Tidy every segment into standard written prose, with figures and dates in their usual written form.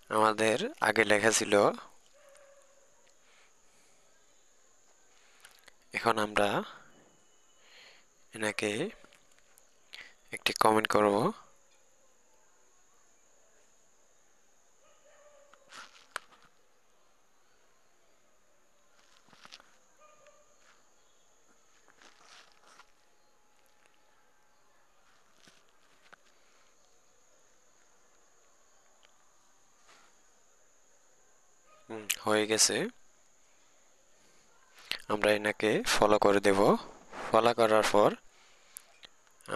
আমাদের আগে লেখা ছিল, এখন আমরা এনাকে একটি কমেন্ট করব। হয়ে গেছে। আমরা এনাকে ফলো করে দেব। ফলো করার পর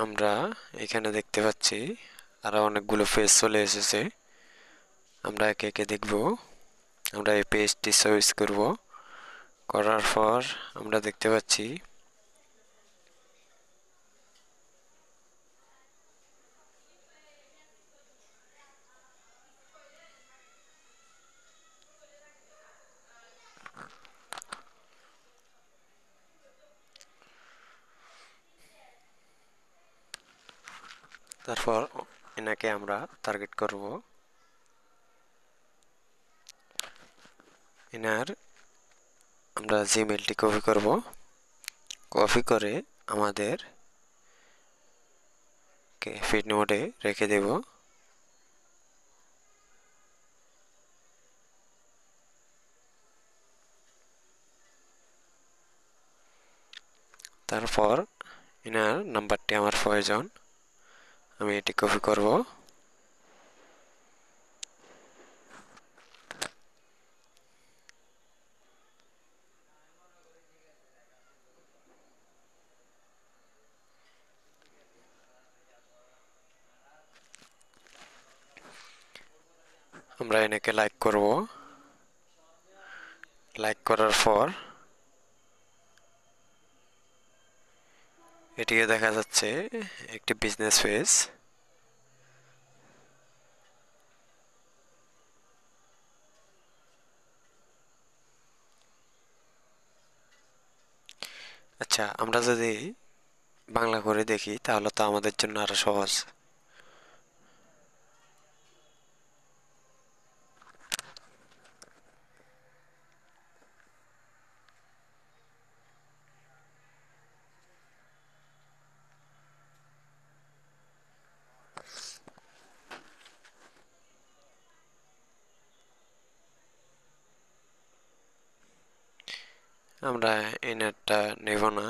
আমরা এখানে দেখতে পাচ্ছি আরো অনেকগুলো পেজ চলে এসেছে। আমরা একে একে দেখব। আমরা এই পেজটি সার্চ করব। করার পর আমরা দেখতে পাচ্ছি তারপর এনাকে আমরা টার্গেট করব। এনার আমরা জিমেইলটি কপি করব। কপি করে আমাদের ফিড নোটে রেখে দেব। তারপর এনার নাম্বারটি আমার প্রয়োজন, আমি এটি কপি করব। আমরা এনাকে লাইক করব। লাইক করার পর এটিকে দেখা যাচ্ছে একটি বিজনেস পেজ। আচ্ছা, আমরা যদি বাংলা করে দেখি তাহলে তো আমাদের জন্য আরো সহজ। আমরা এই নেটটা নেব না।